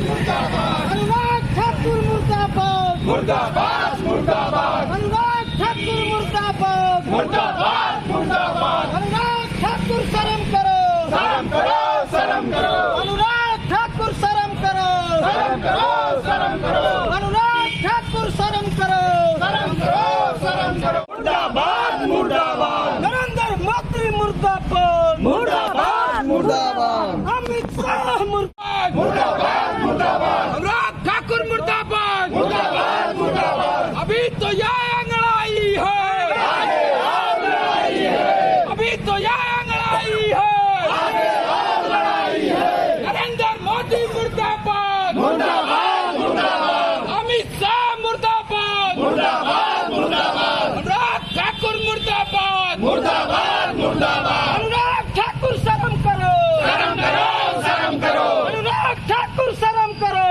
अनुराग ठाकुर मुर्दाबाद मुर्दाबाद मुर्दाबाद अनुराग ठाकुर मुर्दाबाद मुर्दाबाद मुर्दाबाद अनुराग ठाकुर शर्म करो शर्म करो शर्म करो अनुराग ठाकुर शर्म करो शर्म करो शर्म करो अनुराग ठाकुर शर्म करो शर्म करो शर्म करो मुर्दाबाद मुर्दाबाद नरेंद्र मोदी मुर्दाबाद मुर्दाबाद मुर्दाबाद अमित शाह मुर्दाबाद मुर्दाबाद मुर्दाबाद अनुराग ठाकुर मुर्दाबाद मुर्दाबाद मुर्दाबाद अभी तो यह अंगड़ाई है आगे और लड़ाई है अभी तो यह अंगड़ाई है आगे और लड़ाई है नरेंद्र मोदी मुर्दाबाद मुर्दाबाद मुर्दाबाद अमित शाह मुर्दाबाद मुर्दाबाद मुर्दाबाद अनुराग ठाकुर मुर्दाबाद मुर्दाबाद मुर्दाबाद अनुराग ठाकुर शर्म करो शर्म करो शर्म करो अनुराग ठाकुर शर्म करो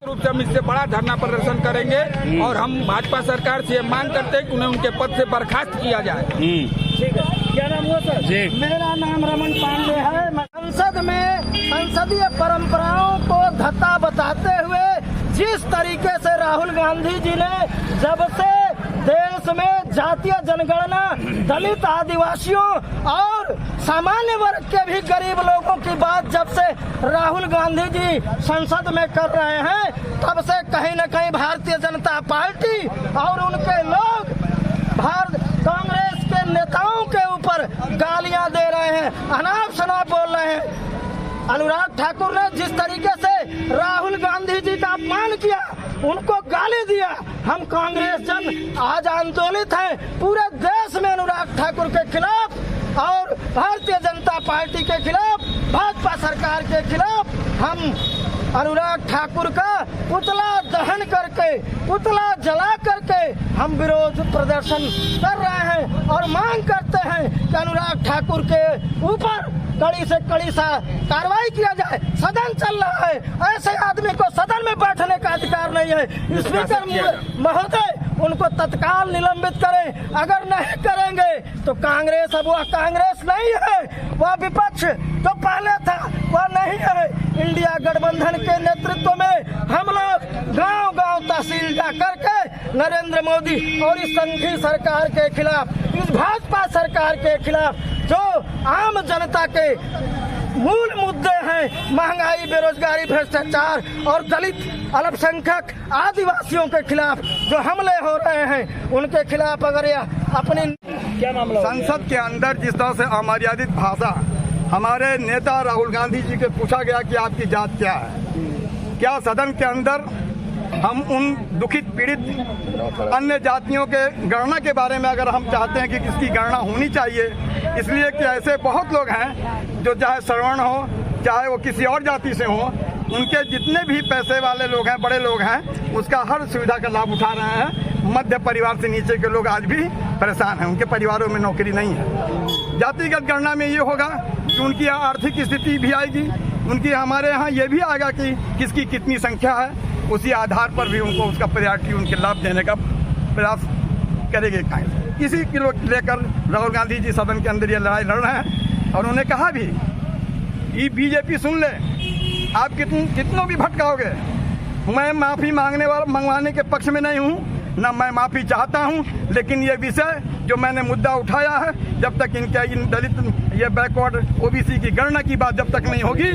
रूप से हम इससे बड़ा धरना प्रदर्शन करेंगे और हम भाजपा सरकार से मांग करते हैं कि उन्हें उनके पद से बर्खास्त किया जाए। ठीक है, क्या नाम हुआ सर? जी। मेरा नाम रमन पांडे है। संसद में संसदीय परंपराओं को धत्ता बताते हुए जिस तरीके से राहुल गांधी जी ने जब से देश में जातीय जनगणना दलित आदिवासियों और सामान्य वर्ग के भी गरीब लोगों की बात जब से राहुल गांधी जी संसद में कर रहे हैं तब से कहीं न कहीं भारतीय जनता पार्टी और उनके लोग भारत कांग्रेस के नेताओं के ऊपर गालियां दे रहे हैं, अनाप शनाप बोल रहे हैं। अनुराग ठाकुर ने जिस तरीके से राहुल गांधी जी का अपमान किया, उनको गाली दिया, हम कांग्रेस जन आज आंदोलित हैं पूरे देश में अनुराग ठाकुर के खिलाफ और भारतीय जनता पार्टी के खिलाफ, भाजपा सरकार के खिलाफ। हम अनुराग ठाकुर का पुतला दहन करके, पुतला जला करके हम विरोध प्रदर्शन कर रहे हैं और मांग करते हैं कि अनुराग ठाकुर के ऊपर कड़ी से कड़ी सा कार्रवाई किया जाए। सदन चल रहा है, ऐसे आदमी को सदन में बैठने का अधिकार नहीं है। स्पीकर महोदय उनको तत्काल निलंबित करें, अगर नहीं करेंगे तो कांग्रेस अब वह कांग्रेस नहीं है, वह विपक्ष जो पहले था वह नहीं है। इंडिया गठबंधन के नेतृत्व में हम लोग गांव-गांव तहसील जा करके नरेंद्र मोदी और इस संघी सरकार के खिलाफ, इस भाजपा सरकार के खिलाफ जो आम जनता के मूल मुद्दे हैं, महंगाई, बेरोजगारी, भ्रष्टाचार और दलित, अल्पसंख्यक, आदिवासियों के खिलाफ जो हमले हो रहे हैं उनके खिलाफ अगर यह अपनी क्या मामला संसद के अंदर जिस तरह से अमर्यादित भाषा हमारे नेता राहुल गांधी जी के पूछा गया कि आपकी जात क्या है, क्या सदन के अंदर हम उन दुखित पीड़ित अन्य जातियों के गणना के बारे में अगर हम चाहते हैं कि किसकी गणना होनी चाहिए, इसलिए कि ऐसे बहुत लोग हैं जो चाहे सवर्ण हो, चाहे वो किसी और जाति से हो, उनके जितने भी पैसे वाले लोग हैं, बड़े लोग हैं, उसका हर सुविधा का लाभ उठा रहे हैं। मध्य परिवार से नीचे के लोग आज भी परेशान हैं, उनके परिवारों में नौकरी नहीं है। जातिगत गणना में ये होगा कि उनकी आर्थिक स्थिति भी आएगी, उनकी हमारे यहाँ ये भी आएगा कि किसकी कितनी संख्या है, उसी आधार पर भी उनको उसका प्रायोरिटी उनके लाभ देने का प्रयास करेंगे कांग्रेस। इसी को लेकर राहुल गांधी जी सदन के अंदर ये लड़ाई लड़ रहे हैं और उन्होंने कहा भी ये बीजेपी सुन ले, आप कितनों भी भटकाओगे, मैं माफ़ी मंगवाने के पक्ष में नहीं हूँ, न मैं माफ़ी चाहता हूँ, लेकिन ये विषय जो मैंने मुद्दा उठाया है, जब तक इन दलित, ये बैकवर्ड ओबीसी की गणना की बात जब तक नहीं होगी,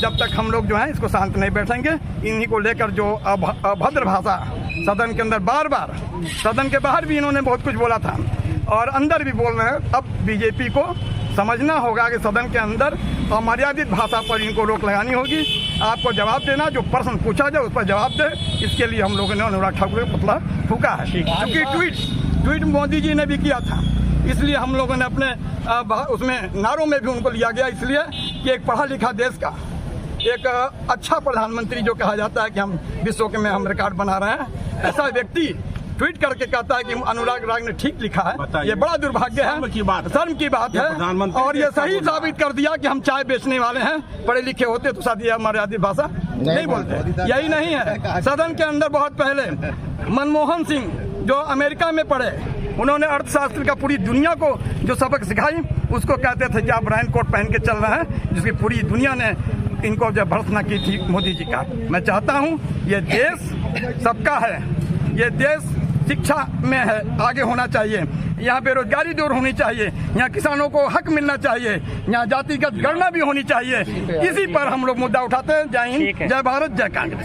जब तक हम लोग जो है इसको शांत नहीं बैठेंगे। इन्हीं को लेकर जो अभद्र भाषा सदन के अंदर बार बार, सदन के बाहर भी इन्होंने बहुत कुछ बोला था और अंदर भी बोल रहे हैं। अब बीजेपी को समझना होगा कि सदन के अंदर अमर्यादित भाषा पर इनको रोक लगानी होगी। आपको जवाब देना, जो प्रश्न पूछा जाए उस पर जवाब दे। इसके लिए हम लोगों ने अनुराग ठाकुर का पुतला फूका है, क्योंकि ट्वीट मोदी जी ने भी किया था, इसलिए हम लोगों ने अपने उसमें नारों में भी उनको लिया गया, इसलिए कि एक पढ़ा लिखा देश का एक अच्छा प्रधानमंत्री जो कहा जाता है कि हम विश्व के में हम रिकॉर्ड बना रहे हैं, ऐसा व्यक्ति ट्वीट करके कहता है कि अनुराग राग ने ठीक लिखा है। ये बड़ा दुर्भाग्य है, शर्म की बात है। और ये सही साबित कर दिया कि हम चाय बेचने वाले हैं, पढ़े लिखे होते तो शायद ये मर्यादित भाषा नहीं बोलते। यही नहीं है, सदन के अंदर बहुत पहले मनमोहन सिंह जो अमेरिका में पढ़े, उन्होंने अर्थशास्त्र का पूरी दुनिया को जो सबक सिखाई, उसको कहते थे कि आप रैन कोट पहन के चल रहे हैं, जिसकी पूरी दुनिया ने इनको जो भर्त्सना की थी मोदी जी का। मैं चाहता हूँ ये देश सबका है, ये देश शिक्षा में है, आगे होना चाहिए, यहाँ बेरोजगारी दूर होनी चाहिए, यहाँ किसानों को हक मिलना चाहिए, यहाँ जातिगत गणना भी होनी चाहिए। इसी पर हम लोग मुद्दा उठाते हैं। जय हिंद, जय भारत, जय कांग्रेस।